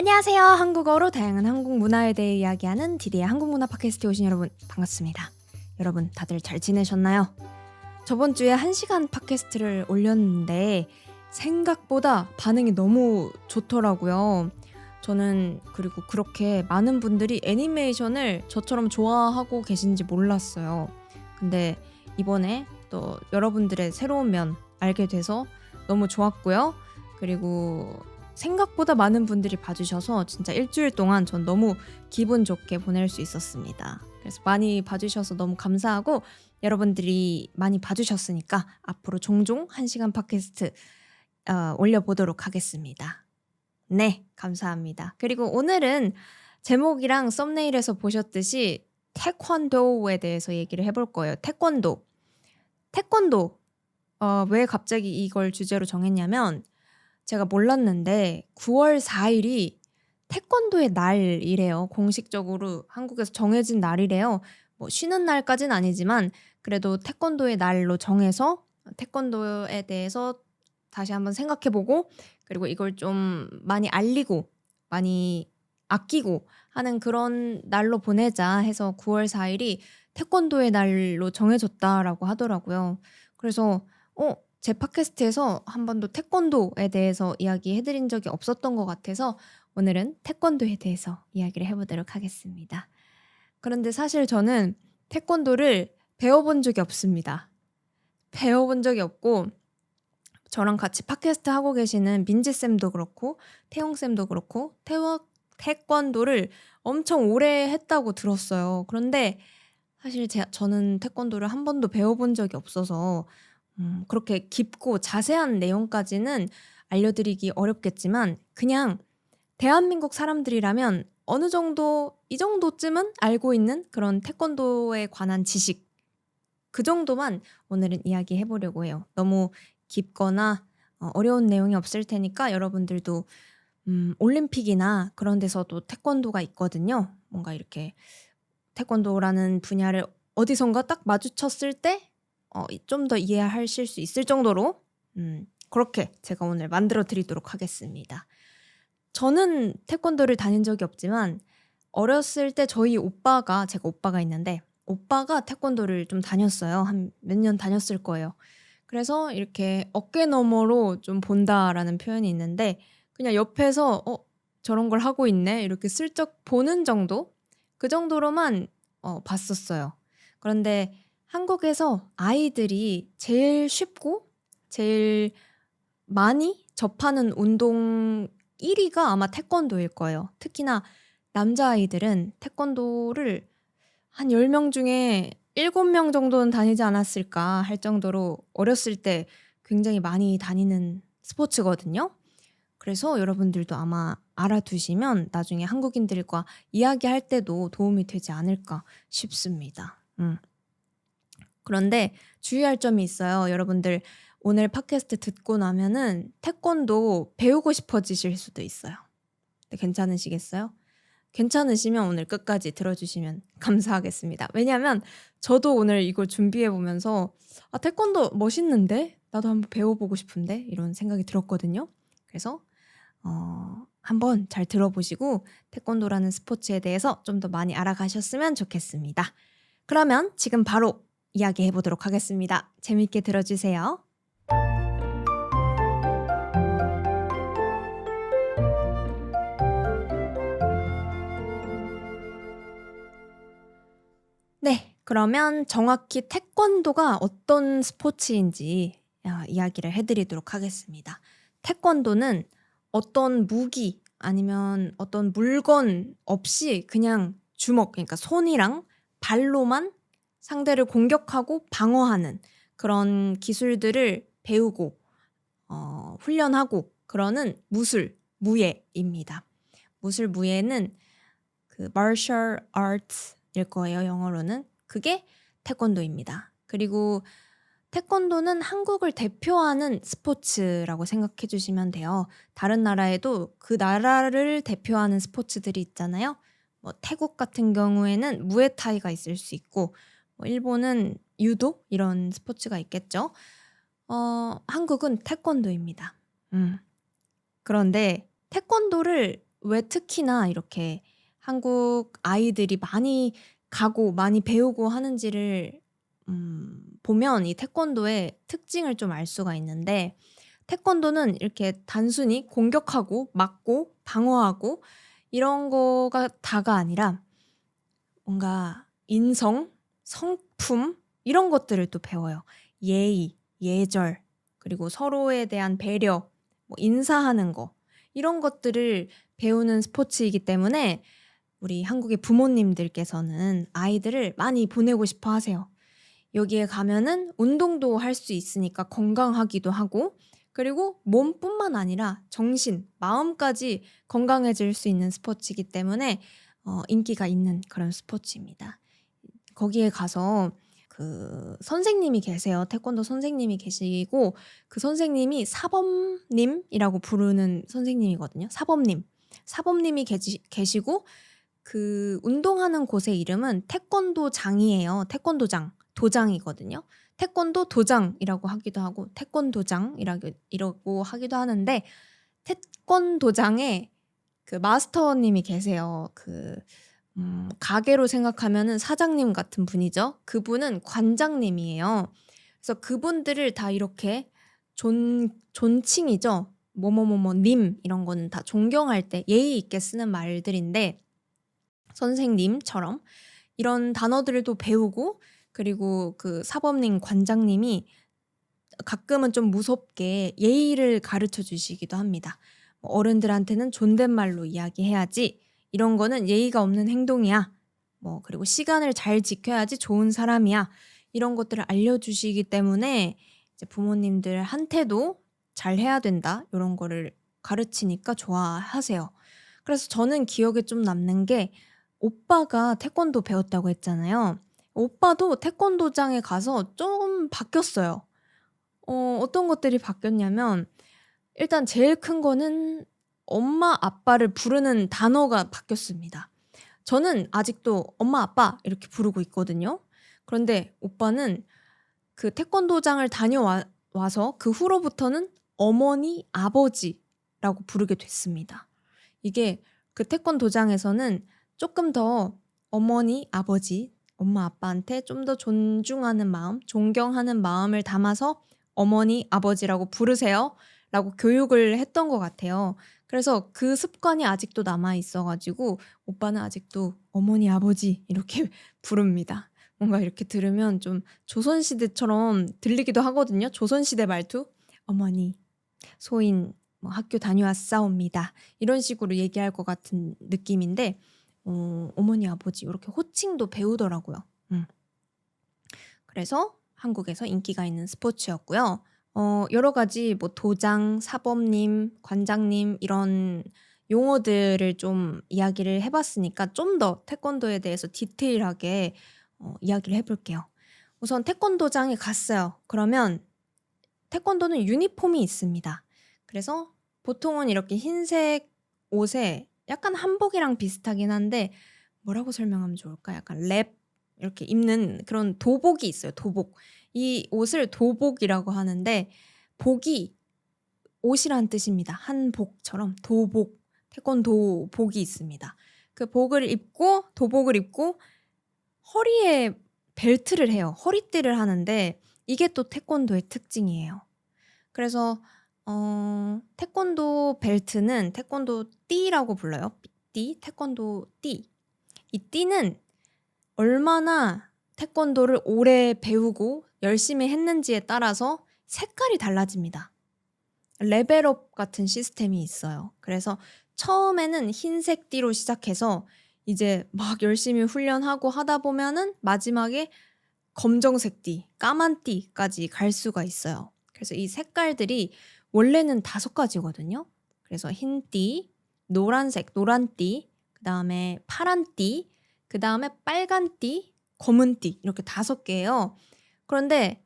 안녕하세요. 한국어로 다양한 한국 문화에 대해 이야기하는 디디의 한국 문화 팟캐스트에 오신 여러분 반갑습니다. 여러분 다들 잘 지내셨나요? 저번 주에 1시간 팟캐스트를 올렸는데 생각보다 반응이 너무 좋더라고요. 저는 그리고 그렇게 많은 분들이 애니메이션을 저처럼 좋아하고 계신지 몰랐어요. 근데 이번에 또 여러분들의 새로운 면 알게 돼서 너무 좋았고요. 그리고 생각보다 많은 분들이 봐주셔서 진짜 일주일 동안 전 너무 기분 좋게 보낼 수 있었습니다. 그래서 많이 봐주셔서 너무 감사하고 여러분들이 많이 봐주셨으니까 앞으로 종종 1시간 팟캐스트 올려보도록 하겠습니다. 네, 감사합니다. 그리고 오늘은 제목이랑 썸네일에서 보셨듯이 태권도에 대해서 얘기를 해볼 거예요. 태권도. 왜 갑자기 이걸 주제로 정했냐면 제가 몰랐는데 9월 4일이 태권도의 날이래요. 공식적으로 한국에서 정해진 날이래요. 뭐 쉬는 날까지는 아니지만 그래도 태권도의 날로 정해서 태권도에 대해서 다시 한번 생각해보고 그리고 이걸 좀 많이 알리고 많이 아끼고 하는 그런 날로 보내자 해서 9월 4일이 태권도의 날로 정해졌다라고 하더라고요. 그래서 제 팟캐스트에서 한 번도 태권도에 대해서 이야기해드린 적이 없었던 것 같아서 오늘은 태권도에 대해서 이야기를 해보도록 하겠습니다. 그런데 사실 저는 태권도를 배워본 적이 없습니다. 배워본 적이 없고 저랑 같이 팟캐스트 하고 계시는 민지쌤도 그렇고 태용쌤도 그렇고 태권도를 엄청 오래 했다고 들었어요. 그런데 사실 저는 태권도를 한 번도 배워본 적이 없어서 그렇게 깊고 자세한 내용까지는 알려드리기 어렵겠지만 그냥 대한민국 사람들이라면 어느 정도 이 정도쯤은 알고 있는 그런 태권도에 관한 지식 그 정도만 오늘은 이야기해 보려고 해요. 너무 깊거나 어려운 내용이 없을 테니까 여러분들도 올림픽이나 그런 데서도 태권도가 있거든요. 뭔가 이렇게 태권도라는 분야를 어디선가 딱 마주쳤을 때 좀 더 이해하실 수 있을 정도로 그렇게 제가 오늘 만들어 드리도록 하겠습니다. 저는 태권도를 다닌 적이 없지만 어렸을 때 저희 제가 오빠가 있는데 오빠가 태권도를 좀 다녔어요. 한 몇 년 다녔을 거예요. 그래서 이렇게 어깨 너머로 좀 본다라는 표현이 있는데 그냥 옆에서 저런 걸 하고 있네 이렇게 슬쩍 보는 정도? 그 정도로만 봤었어요. 그런데 한국에서 아이들이 제일 쉽고 제일 많이 접하는 운동 1위가 아마 태권도일 거예요. 특히나 남자아이들은 태권도를 한 10명 중에 7명 정도는 다니지 않았을까 할 정도로 어렸을 때 굉장히 많이 다니는 스포츠거든요. 그래서 여러분들도 아마 알아두시면 나중에 한국인들과 이야기할 때도 도움이 되지 않을까 싶습니다. 그런데 주의할 점이 있어요. 여러분들 오늘 팟캐스트 듣고 나면은 태권도 배우고 싶어지실 수도 있어요. 괜찮으시겠어요? 괜찮으시면 오늘 끝까지 들어주시면 감사하겠습니다. 왜냐하면 저도 오늘 이걸 준비해보면서 태권도 멋있는데? 나도 한번 배워보고 싶은데? 이런 생각이 들었거든요. 그래서 한번 잘 들어보시고 태권도라는 스포츠에 대해서 좀 더 많이 알아가셨으면 좋겠습니다. 그러면 지금 바로 이야기해보도록 하겠습니다. 재밌게 들어주세요. 네, 그러면 정확히 태권도가 어떤 스포츠인지 이야기를 해드리도록 하겠습니다. 태권도는 어떤 무기 아니면 어떤 물건 없이 그냥 주먹, 그러니까 손이랑 발로만 상대를 공격하고 방어하는 그런 기술들을 배우고 훈련하고 그러는 무예입니다. 무예는 그 martial arts일 거예요, 영어로는. 그게 태권도입니다. 그리고 태권도는 한국을 대표하는 스포츠라고 생각해 주시면 돼요. 다른 나라에도 그 나라를 대표하는 스포츠들이 있잖아요. 뭐 태국 같은 경우에는 무에타이가 있을 수 있고 일본은 유도 이런 스포츠가 있겠죠. 한국은 태권도입니다. 그런데 태권도를 왜 특히나 이렇게 한국 아이들이 많이 가고 많이 배우고 하는지를 보면 이 태권도의 특징을 좀 알 수가 있는데, 태권도는 이렇게 단순히 공격하고 맞고 방어하고 이런 거가 다가 아니라 뭔가 인성, 성품 이런 것들을 또 배워요. 예의, 예절, 그리고 서로에 대한 배려, 뭐 인사하는 거 이런 것들을 배우는 스포츠이기 때문에 우리 한국의 부모님들께서는 아이들을 많이 보내고 싶어 하세요. 여기에 가면은 운동도 할 수 있으니까 건강하기도 하고, 그리고 몸뿐만 아니라 정신, 마음까지 건강해질 수 있는 스포츠이기 때문에 인기가 있는 그런 스포츠입니다. 거기에 가서 그 선생님이 계세요. 태권도 선생님이 계시고, 그 선생님이 사범님이라고 부르는 선생님이거든요. 사범님. 사범님이 계시고, 그 운동하는 곳의 이름은 태권도장이에요. 태권도장. 도장이거든요. 태권도 도장이라고 하기도 하고 태권도장이라고 하기도 하는데, 태권도장에 그 마스터님이 계세요. 가게로 생각하면은 사장님 같은 분이죠. 그분은 관장님이에요. 그래서 그분들을 다 이렇게 존칭이죠. 뭐뭐뭐뭐님 이런 거는 다 존경할 때 예의 있게 쓰는 말들인데, 선생님처럼 이런 단어들도 배우고, 그리고 그 사범님 관장님이 가끔은 좀 무섭게 예의를 가르쳐 주시기도 합니다. 뭐 어른들한테는 존댓말로 이야기해야지. 이런 거는 예의가 없는 행동이야. 뭐 그리고 시간을 잘 지켜야지 좋은 사람이야. 이런 것들을 알려주시기 때문에 이제 부모님들한테도 잘 해야 된다. 이런 거를 가르치니까 좋아하세요. 그래서 저는 기억에 좀 남는 게, 오빠가 태권도 배웠다고 했잖아요. 오빠도 태권도장에 가서 좀 바뀌었어요. 어떤 것들이 바뀌었냐면, 일단 제일 큰 거는 엄마 아빠를 부르는 단어가 바뀌었습니다. 저는 아직도 엄마 아빠 이렇게 부르고 있거든요. 그런데 오빠는 그 태권도장을 다녀와서 그 후로부터는 어머니 아버지라고 부르게 됐습니다. 이게 그 태권도장에서는 조금 더 어머니 아버지, 엄마 아빠한테 좀 더 존중하는 마음, 존경하는 마음을 담아서 어머니 아버지라고 부르세요 라고 교육을 했던 것 같아요. 그래서 그 습관이 아직도 남아 있어가지고 오빠는 아직도 어머니 아버지 이렇게 부릅니다. 뭔가 이렇게 들으면 좀 조선시대처럼 들리기도 하거든요. 조선시대 말투. 어머니, 소인 뭐 학교 다녀왔사옵니다. 이런 식으로 얘기할 것 같은 느낌인데, 어머니 아버지 이렇게 호칭도 배우더라고요. 그래서 한국에서 인기가 있는 스포츠였고요. 여러 가지 뭐 도장, 사범님, 관장님 이런 용어들을 좀 이야기를 해봤으니까 좀 더 태권도에 대해서 디테일하게 이야기를 해볼게요. 우선 태권도장에 갔어요. 그러면 태권도는 유니폼이 있습니다. 그래서 보통은 이렇게 흰색 옷에 약간 한복이랑 비슷하긴 한데, 뭐라고 설명하면 좋을까? 약간 랩 이렇게 입는 그런 도복이 있어요. 도복. 이 옷을 도복이라고 하는데, 복이 옷이란 뜻입니다. 한복처럼 도복, 태권도 복이 있습니다. 그 복을 입고 도복을 입고 허리에 벨트를 해요. 허리띠를 하는데 이게 또 태권도의 특징이에요. 그래서 태권도 벨트는 태권도 띠라고 불러요. 띠, 태권도 띠. 이 띠는 얼마나 태권도를 오래 배우고 열심히 했는지에 따라서 색깔이 달라집니다. 레벨업 같은 시스템이 있어요. 그래서 처음에는 흰색 띠로 시작해서 이제 막 열심히 훈련하고 하다 보면은 마지막에 검정색 띠, 까만 띠까지 갈 수가 있어요. 그래서 이 색깔들이 원래는 5가지거든요. 그래서 흰띠, 노란색, 노란띠, 그 다음에 파란띠, 그 다음에 빨간띠, 검은띠 이렇게 5개예요. 그런데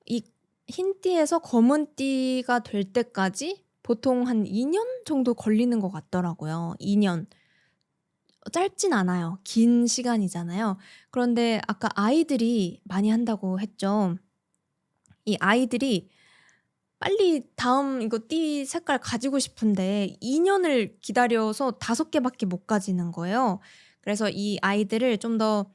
이 흰띠에서 검은띠가 될 때까지 보통 한 2년 정도 걸리는 것 같더라고요. 2년. 짧진 않아요. 긴 시간이잖아요. 그런데 아까 아이들이 많이 한다고 했죠. 이 아이들이 빨리 다음 이거 띠 색깔 가지고 싶은데 2년을 기다려서 5개밖에 못 가지는 거예요. 그래서 이 아이들을 좀 더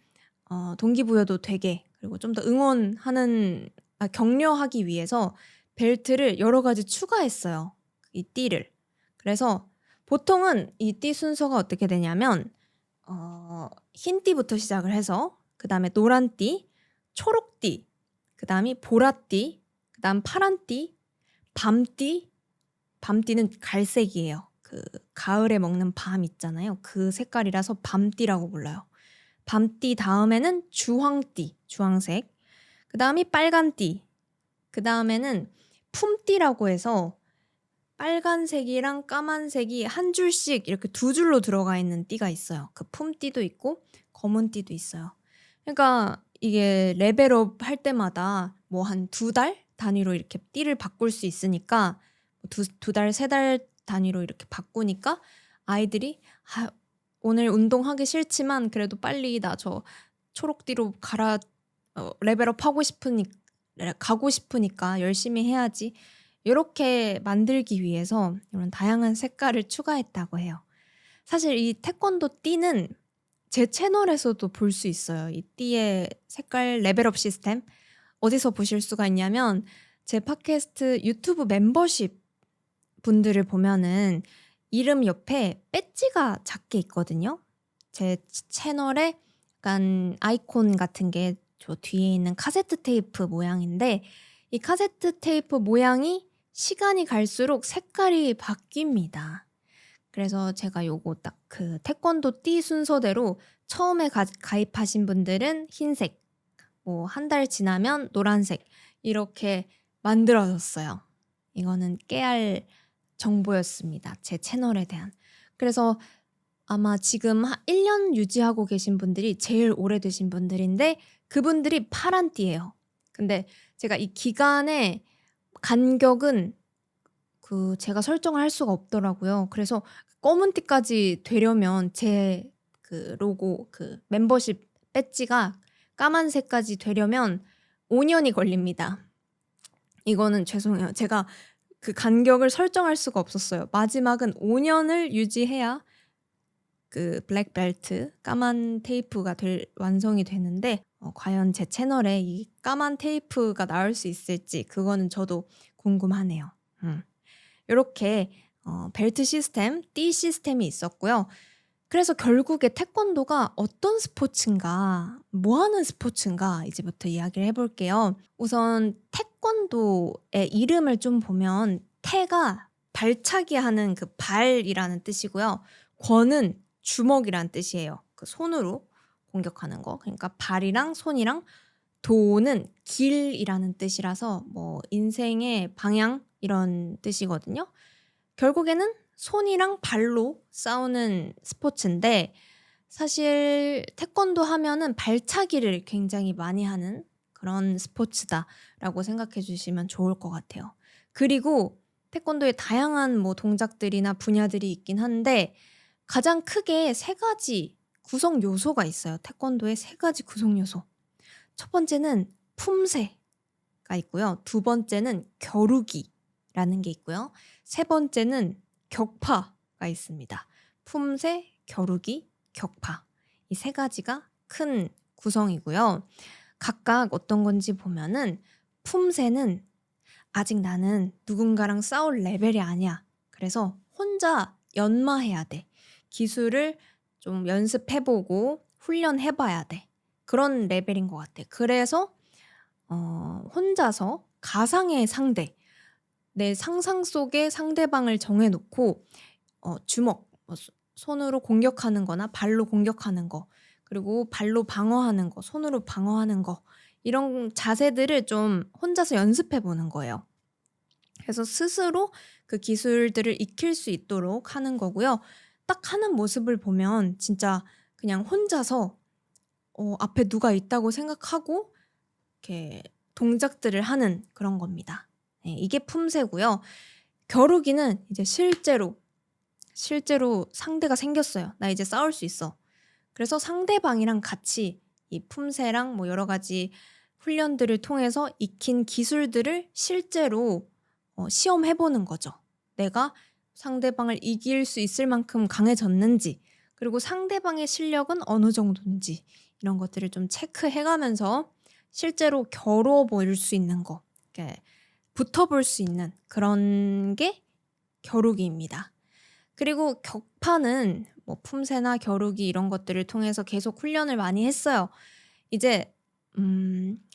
동기부여도 되게, 그리고 좀 더 응원하는, 격려하기 위해서 벨트를 여러 가지 추가했어요, 이 띠를. 그래서 보통은 이 띠 순서가 어떻게 되냐면 흰 띠부터 시작을 해서 그다음에 노란 띠, 초록 띠, 그다음이 보라띠, 그다음 파란 띠, 밤띠. 밤띠는 갈색이에요. 그 가을에 먹는 밤 있잖아요. 그 색깔이라서 밤띠라고 불러요. 밤띠 다음에는 주황띠, 주황색. 그다음이 빨간띠. 그다음에는 품띠라고 해서 빨간색이랑 까만색이 한 줄씩 이렇게 2줄로 들어가 있는 띠가 있어요. 그 품띠도 있고 검은 띠도 있어요. 그러니까 이게 레벨업 할 때마다 뭐 한 2달 단위로 이렇게 띠를 바꿀 수 있으니까, 두 달, 3달 단위로 이렇게 바꾸니까 아이들이 오늘 운동하기 싫지만 그래도 빨리 나 저 초록띠로 레벨업 가고 싶으니까 열심히 해야지. 이렇게 만들기 위해서 이런 다양한 색깔을 추가했다고 해요. 사실 이 태권도 띠는 제 채널에서도 볼 수 있어요. 이 띠의 색깔 레벨업 시스템. 어디서 보실 수가 있냐면 제 팟캐스트 유튜브 멤버십 분들을 보면은 이름 옆에 배지가 작게 있거든요. 제 채널에 약간 아이콘 같은 게 저 뒤에 있는 카세트 테이프 모양인데, 이 카세트 테이프 모양이 시간이 갈수록 색깔이 바뀝니다. 그래서 제가 요거 딱 그 태권도 띠 순서대로 처음에 가입하신 분들은 흰색, 뭐 한 달 지나면 노란색, 이렇게 만들어졌어요. 이거는 깨알 정보였습니다, 제 채널에 대한. 그래서 아마 지금 1년 유지하고 계신 분들이 제일 오래되신 분들인데 그분들이 파란 띠예요. 근데 제가 이 기간의 간격은 제가 설정을 할 수가 없더라고요. 그래서 검은 띠까지 되려면 제 그 로고 그 멤버십 배지가 까만색까지 되려면 5년이 걸립니다. 이거는 죄송해요. 제가 그 간격을 설정할 수가 없었어요. 마지막은 5년을 유지해야 그 블랙벨트, 까만 테이프가 완성이 되는데, 과연 제 채널에 이 까만 테이프가 나올 수 있을지 그거는 저도 궁금하네요. 이렇게 벨트 시스템, 띠 시스템이 있었고요. 그래서 결국에 태권도가 어떤 스포츠인가, 뭐 하는 스포츠인가 이제부터 이야기를 해볼게요. 우선 태권도의 이름을 좀 보면 태가 발차기 하는 그 발이라는 뜻이고요. 권은 주먹이란 뜻이에요. 그 손으로 공격하는 거. 그러니까 발이랑 손이랑, 도는 길이라는 뜻이라서 뭐 인생의 방향 이런 뜻이거든요. 결국에는 손이랑 발로 싸우는 스포츠인데, 사실 태권도 하면은 발차기를 굉장히 많이 하는 그런 스포츠다라고 생각해 주시면 좋을 것 같아요. 그리고 태권도에 다양한 뭐 동작들이나 분야들이 있긴 한데 가장 크게 3가지 구성 요소가 있어요. 태권도에 3가지 구성 요소. 첫 번째는 품새가 있고요. 두 번째는 겨루기라는 게 있고요. 세 번째는 격파가 있습니다. 품새, 겨루기, 격파. 이 3가지가 큰 구성이고요. 각각 어떤 건지 보면은, 품새는 아직 나는 누군가랑 싸울 레벨이 아니야. 그래서 혼자 연마해야 돼. 기술을 좀 연습해보고 훈련해봐야 돼. 그런 레벨인 것 같아. 그래서 혼자서 가상의 상대, 내 상상 속의 상대방을 정해놓고 주먹, 손으로 공격하는 거나 발로 공격하는 거, 그리고 발로 방어하는 거, 손으로 방어하는 거, 이런 자세들을 좀 혼자서 연습해 보는 거예요. 그래서 스스로 그 기술들을 익힐 수 있도록 하는 거고요. 딱 하는 모습을 보면 진짜 그냥 혼자서 앞에 누가 있다고 생각하고 이렇게 동작들을 하는 그런 겁니다. 네, 이게 품새고요. 겨루기는 이제 실제로 상대가 생겼어요. 나 이제 싸울 수 있어. 그래서 상대방이랑 같이 이 품새랑 뭐 여러 가지 훈련들을 통해서 익힌 기술들을 실제로 시험해 보는 거죠. 내가 상대방을 이길 수 있을 만큼 강해졌는지, 그리고 상대방의 실력은 어느 정도인지 이런 것들을 좀 체크해 가면서 실제로 겨뤄 볼 수 있는 거, 이렇게 붙어 볼 수 있는 그런 게 겨루기입니다. 그리고 격파는 뭐 품새나 겨루기 이런 것들을 통해서 계속 훈련을 많이 했어요. 이제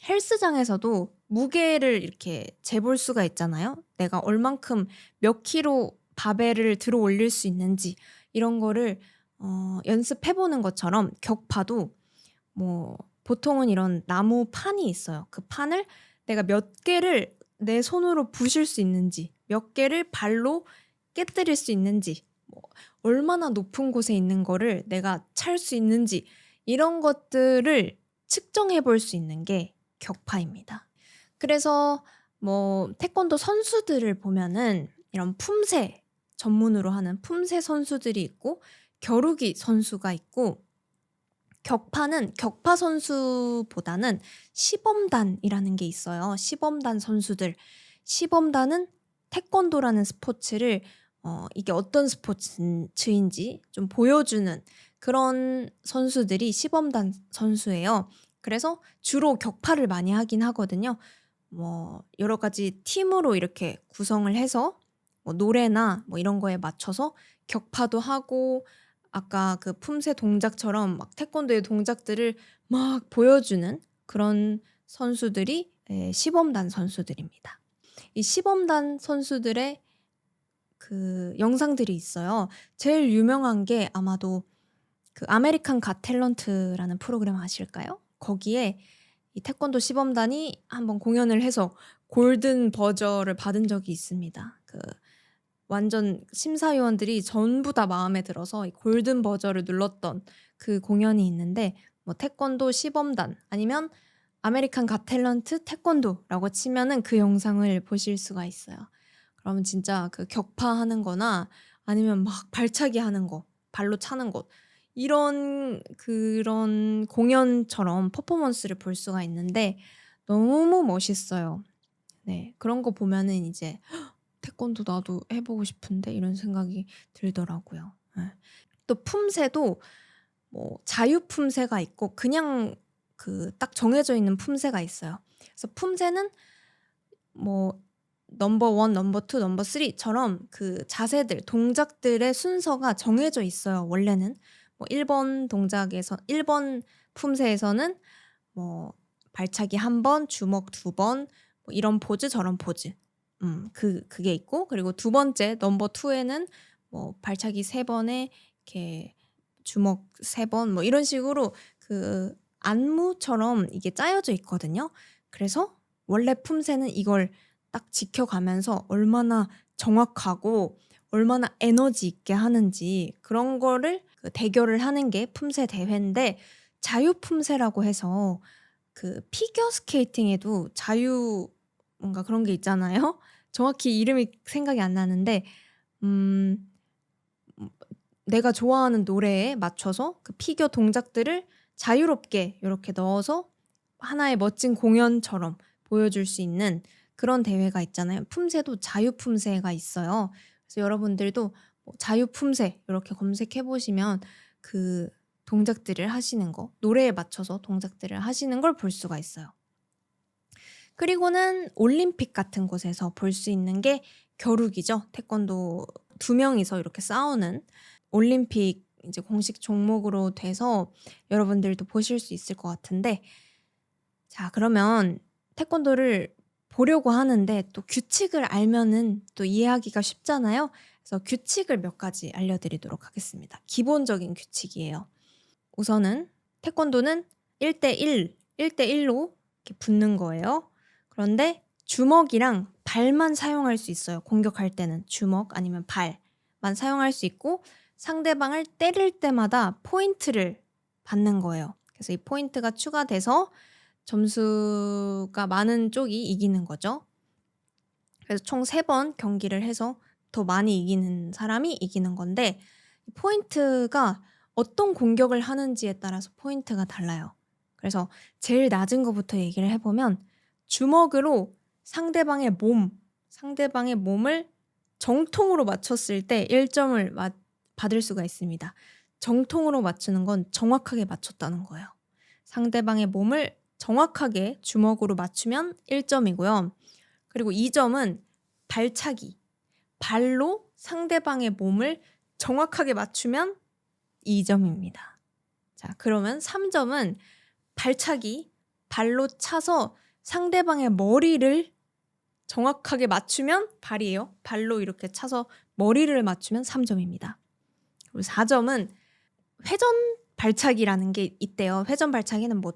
헬스장에서도 무게를 이렇게 재볼 수가 있잖아요. 내가 얼만큼 몇 킬로 바벨을 들어 올릴 수 있는지 이런 거를 연습해 보는 것처럼 격파도 뭐 보통은 이런 나무 판이 있어요. 그 판을 내가 몇 개를 내 손으로 부실 수 있는지, 몇 개를 발로 깨뜨릴 수 있는지, 뭐 얼마나 높은 곳에 있는 거를 내가 찰 수 있는지 이런 것들을 측정해 볼 수 있는 게 격파입니다. 그래서 뭐 태권도 선수들을 보면은 이런 품새 전문으로 하는 품새 선수들이 있고 겨루기 선수가 있고, 격파는 격파 선수보다는 시범단이라는 게 있어요. 시범단 선수들. 시범단은 태권도라는 스포츠를 이게 어떤 스포츠인지 좀 보여주는 그런 선수들이 시범단 선수예요. 그래서 주로 격파를 많이 하긴 하거든요. 뭐 여러 가지 팀으로 이렇게 구성을 해서 뭐 노래나 뭐 이런 거에 맞춰서 격파도 하고, 아까 그 품새 동작처럼 막 태권도의 동작들을 막 보여주는 그런 선수들이 시범단 선수들입니다. 이 시범단 선수들의 그 영상들이 있어요. 제일 유명한 게 아마도 그 아메리칸 갓 탤런트라는 프로그램 아실까요? 거기에 이 태권도 시범단이 한번 공연을 해서 골든 버저를 받은 적이 있습니다. 그 완전 심사위원들이 전부 다 마음에 들어서 이 골든 버저를 눌렀던 그 공연이 있는데, 뭐 태권도 시범단 아니면 아메리칸 갓 탤런트 태권도라고 치면은 그 영상을 보실 수가 있어요. 그러면 진짜 그 격파하는 거나 아니면 막 발차기 하는 거, 발로 차는 것, 이런 그런 공연처럼 퍼포먼스를 볼 수가 있는데 너무 멋있어요. 네. 그런 거 보면은 이제 '태권도 나도 해 보고 싶은데.' 이런 생각이 들더라고요. 예. 또 품새도 뭐 자유 품새가 있고 그냥 그 딱 정해져 있는 품새가 있어요. 그래서 품새는 뭐 넘버 1, 넘버 2, 넘버 3처럼 그 자세들, 동작들의 순서가 정해져 있어요 원래는. 뭐 1번 동작에서 1번 품새에서는 뭐 발차기 1번, 주먹 2번, 뭐 이런 포즈 저런 포즈. 그게 있고, 그리고 두 번째 넘버 2에는 뭐 발차기 3번에 이렇게 주먹 3번 뭐 이런 식으로 그 안무처럼 이게 짜여져 있거든요. 그래서 원래 품새는 이걸 딱 지켜가면서 얼마나 정확하고 얼마나 에너지 있게 하는지 그런 거를 그 대결을 하는 게 품새 대회인데, 자유 품새라고 해서 그 피겨 스케이팅에도 자유 뭔가 그런 게 있잖아요. 정확히 이름이 생각이 안 나는데 음 내가 좋아하는 노래에 맞춰서 그 피겨 동작들을 자유롭게 요렇게 넣어서 하나의 멋진 공연처럼 보여줄 수 있는 그런 대회가 있잖아요. 품새도 자유 품새가 있어요. 그래서 여러분들도 뭐 자유 품새 요렇게 검색해 보시면 그 동작들을 하시는 거, 노래에 맞춰서 동작들을 하시는 걸 볼 수가 있어요. 그리고는 올림픽 같은 곳에서 볼 수 있는 게 겨루기죠. 태권도 두 명이서 이렇게 싸우는 올림픽 이제 공식 종목으로 돼서 여러분들도 보실 수 있을 것 같은데, 자 그러면 태권도를 보려고 하는데 또 규칙을 알면은 또 이해하기가 쉽잖아요. 그래서 규칙을 몇 가지 알려드리도록 하겠습니다. 기본적인 규칙이에요. 우선은 태권도는 1대1, 1대1로 이렇게 붙는 거예요. 그런데 주먹이랑 발만 사용할 수 있어요. 공격할 때는 주먹 아니면 발만 사용할 수 있고, 상대방을 때릴 때마다 포인트를 받는 거예요. 그래서 이 포인트가 추가돼서 점수가 많은 쪽이 이기는 거죠. 그래서 총 3번 경기를 해서 더 많이 이기는 사람이 이기는 건데, 포인트가 어떤 공격을 하는지에 따라서 포인트가 달라요. 그래서 제일 낮은 거부터 얘기를 해보면, 주먹으로 상대방의 몸, 상대방의 몸을 정통으로 맞췄을 때 1점을 받을 수가 있습니다. 정통으로 맞추는 건 정확하게 맞췄다는 거예요. 상대방의 몸을 정확하게 주먹으로 맞추면 1점이고요. 그리고 2점은 발차기. 발로 상대방의 몸을 정확하게 맞추면 2점입니다. 자, 그러면 3점은 발차기. 발로 차서 상대방의 머리를 정확하게 맞추면 발이에요. 발로 이렇게 차서 머리를 맞추면 3점입니다. 그리고 4점은 회전 발차기라는 게 있대요. 회전 발차기는 뭐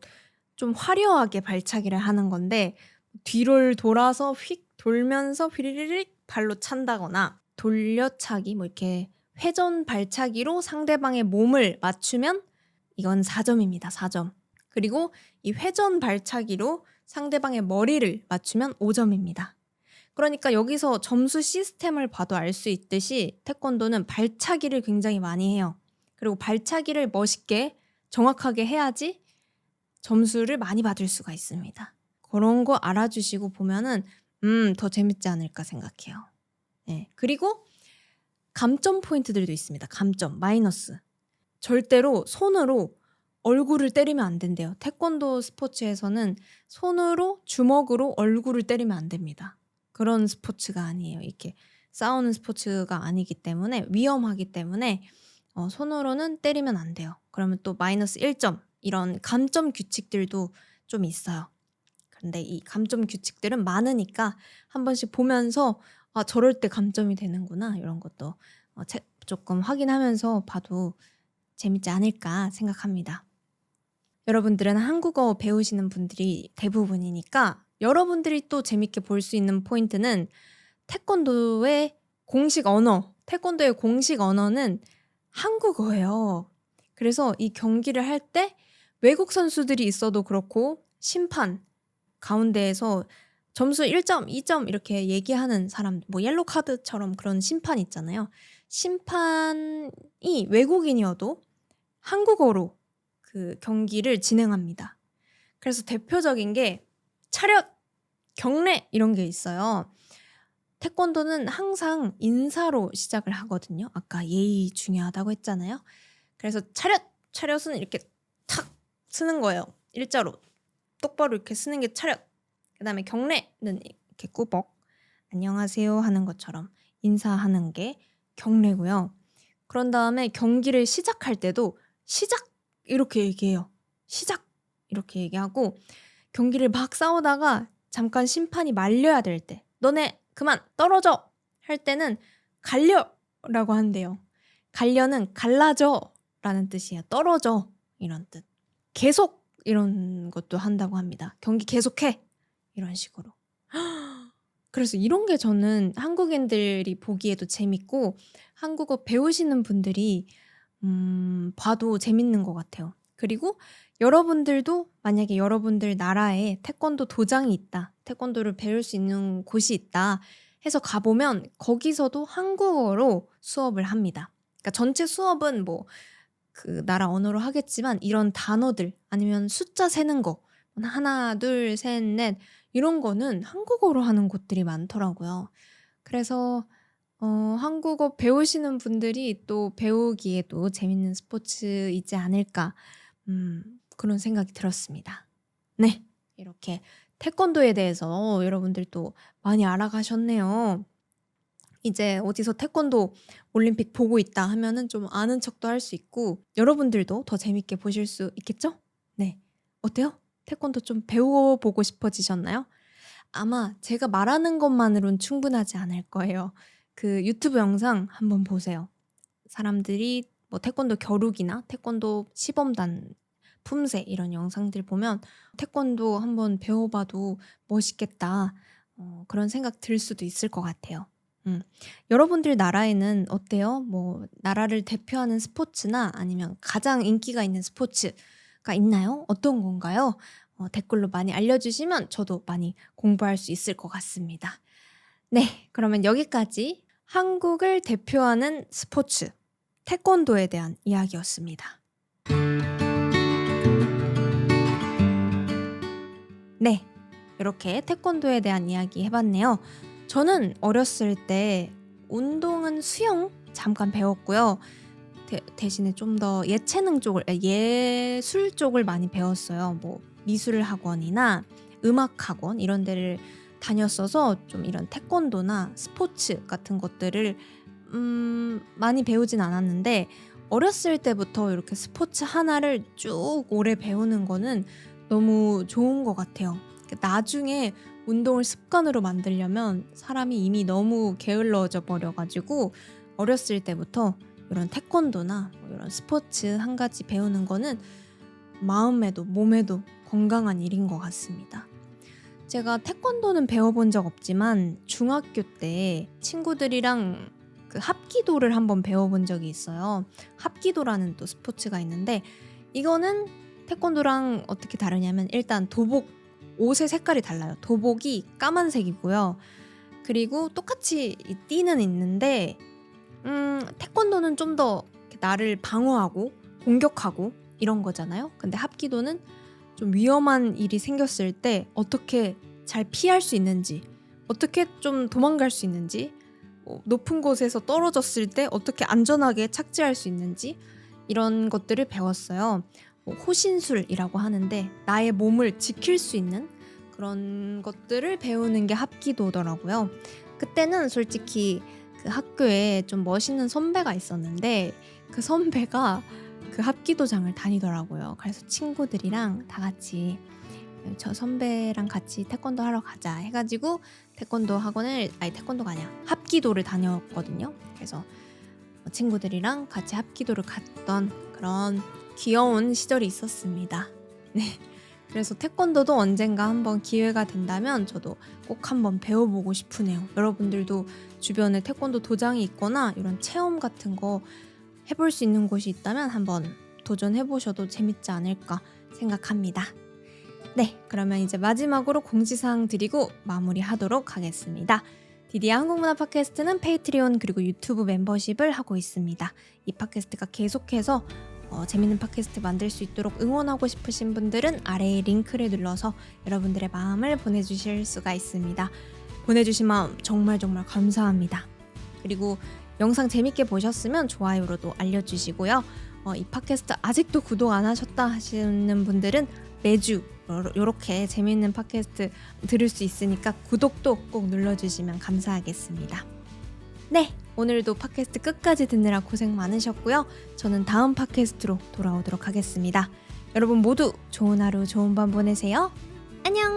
좀 화려하게 발차기를 하는 건데 뒤를 돌아서 휙 돌면서 휘리릭 발로 찬다거나 돌려차기 뭐 이렇게 회전 발차기로 상대방의 몸을 맞추면 이건 4점입니다. 4점. 그리고 이 회전 발차기로 상대방의 머리를 맞추면 5점입니다. 그러니까 여기서 점수 시스템을 봐도 알 수 있듯이 태권도는 발차기를 굉장히 많이 해요. 그리고 발차기를 멋있게 정확하게 해야지 점수를 많이 받을 수가 있습니다. 그런 거 알아주시고 보면은 더 재밌지 않을까 생각해요. 네. 그리고 감점 포인트들도 있습니다. 감점, 마이너스. 절대로 손으로 얼굴을 때리면 안 된대요. 태권도 스포츠에서는 손으로 주먹으로 얼굴을 때리면 안 됩니다. 그런 스포츠가 아니에요. 이렇게 싸우는 스포츠가 아니기 때문에 위험하기 때문에 손으로는 때리면 안 돼요. 그러면 또 마이너스 1점 이런 감점 규칙들도 좀 있어요. 그런데 이 감점 규칙들은 많으니까 한 번씩 보면서 저럴 때 감점이 되는구나 이런 것도 조금 확인하면서 봐도 재밌지 않을까 생각합니다. 여러분들은 한국어 배우시는 분들이 대부분이니까 여러분들이 또 재밌게 볼 수 있는 포인트는 태권도의 공식 언어는 한국어예요. 그래서 이 경기를 할 때 외국 선수들이 있어도 그렇고 심판 가운데에서 점수 1점, 2점 이렇게 얘기하는 사람, 뭐 옐로 카드처럼 그런 심판 있잖아요. 심판이 외국인이어도 한국어로 그 경기를 진행합니다. 그래서 대표적인 게 차렷, 경례 이런 게 있어요. 태권도는 항상 인사로 시작을 하거든요. 아까 예의 중요하다고 했잖아요. 그래서 차렷은 이렇게 탁 쓰는 거예요. 일자로 똑바로 이렇게 쓰는 게 차렷. 그다음에 경례는 이렇게 꾸벅 안녕하세요 하는 것처럼 인사하는 게 경례고요. 그런 다음에 경기를 시작할 때도 시작 이렇게 얘기해요. 시작 이렇게 얘기하고 경기를 막 싸우다가 잠깐 심판이 말려야 될 때 너네 그만 떨어져 할 때는 갈려라고 한대요. 갈려는 갈라져 라는 뜻이에요. 떨어져 이런 뜻. 계속 이런 것도 한다고 합니다. 경기 계속해 이런 식으로. 그래서 이런 게 저는 한국인들이 보기에도 재밌고 한국어 배우시는 분들이 봐도 재밌는 것 같아요. 그리고 여러분들도 만약에 여러분들 나라에 태권도 도장이 있다, 태권도를 배울 수 있는 곳이 있다 해서 가보면 거기서도 한국어로 수업을 합니다. 그러니까 전체 수업은 뭐 그 나라 언어로 하겠지만 이런 단어들 아니면 숫자 세는 거 하나, 둘, 셋, 넷 이런 거는 한국어로 하는 곳들이 많더라고요. 그래서 한국어 배우시는 분들이 또 배우기에도 재밌는 스포츠이지 않을까 그런 생각이 들었습니다. 네, 이렇게 태권도에 대해서 여러분들도 많이 알아가셨네요. 이제 어디서 태권도 올림픽 보고 있다 하면은 좀 아는 척도 할 수 있고 여러분들도 더 재밌게 보실 수 있겠죠? 네, 어때요? 태권도 좀 배워보고 싶어지셨나요? 아마 제가 말하는 것만으론 충분하지 않을 거예요. 그 유튜브 영상 한번 보세요. 사람들이 뭐 태권도 겨루기나 태권도 시범단 품새 이런 영상들 보면 태권도 한번 배워봐도 멋있겠다. 그런 생각 들 수도 있을 것 같아요. 여러분들 나라에는 어때요? 뭐 나라를 대표하는 스포츠나 아니면 가장 인기가 있는 스포츠가 있나요? 어떤 건가요? 댓글로 많이 알려주시면 저도 많이 공부할 수 있을 것 같습니다. 네, 그러면 여기까지 한국을 대표하는 스포츠 태권도에 대한 이야기였습니다. 네, 이렇게 태권도에 대한 이야기 해봤네요. 저는 어렸을 때 운동은 수영 잠깐 배웠고요. 대신에 좀 더 예체능 쪽을 예술 쪽을 많이 배웠어요. 뭐 미술 학원이나 음악 학원 이런 데를 다녔어서 좀 이런 태권도나 스포츠 같은 것들을 많이 배우진 않았는데 어렸을 때부터 이렇게 스포츠 하나를 쭉 오래 배우는 거는 너무 좋은 것 같아요. 나중에 운동을 습관으로 만들려면 사람이 이미 너무 게을러져 버려가지고 어렸을 때부터 이런 태권도나 뭐 이런 스포츠 한 가지 배우는 거는 마음에도 몸에도 건강한 일인 것 같습니다. 제가 태권도는 배워본 적 없지만 중학교 때 친구들이랑 그 합기도를 한번 배워본 적이 있어요. 합기도라는 또 스포츠가 있는데 이거는 태권도랑 어떻게 다르냐면 일단 도복 옷의 색깔이 달라요. 도복이 까만색이고요. 그리고 똑같이 이 띠는 있는데 태권도는 좀 더 나를 방어하고 공격하고 이런 거잖아요. 근데 합기도는 좀 위험한 일이 생겼을 때 어떻게 잘 피할 수 있는지, 어떻게 좀 도망갈 수 있는지, 높은 곳에서 떨어졌을 때 어떻게 안전하게 착지할 수 있는지 이런 것들을 배웠어요. 호신술이라고 하는데 나의 몸을 지킬 수 있는 그런 것들을 배우는 게 합기도더라고요. 그때는 솔직히 그 학교에 좀 멋있는 선배가 있었는데 그 선배가 그 합기도장을 다니더라고요. 그래서 친구들이랑 다 같이 저 선배랑 같이 태권도 하러 가자 해가지고 태권도가 아니야 합기도를 다녔거든요. 그래서 친구들이랑 같이 합기도를 갔던 그런 귀여운 시절이 있었습니다. 네. 그래서 태권도도 언젠가 한번 기회가 된다면 저도 꼭 한번 배워보고 싶으네요. 여러분들도 주변에 태권도 도장이 있거나 이런 체험 같은 거 해볼 수 있는 곳이 있다면 한번 도전해보셔도 재밌지 않을까 생각합니다. 네, 그러면 이제 마지막으로 공지사항 드리고 마무리하도록 하겠습니다. 디디아 한국문화 팟캐스트는 페이트리온 그리고 유튜브 멤버십을 하고 있습니다. 이 팟캐스트가 계속해서 재밌는 팟캐스트 만들 수 있도록 응원하고 싶으신 분들은 아래의 링크를 눌러서 여러분들의 마음을 보내주실 수가 있습니다. 보내주신 마음 정말 감사합니다. 그리고 영상 재밌게 보셨으면 좋아요로도 알려주시고요. 이 팟캐스트 아직도 구독 안 하셨다 하시는 분들은 매주 이렇게 재밌는 팟캐스트 들을 수 있으니까 구독도 꼭 눌러주시면 감사하겠습니다. 네, 오늘도 팟캐스트 끝까지 듣느라 고생 많으셨고요. 저는 다음 팟캐스트로 돌아오도록 하겠습니다. 여러분 모두 좋은 하루 좋은 밤 보내세요. 안녕.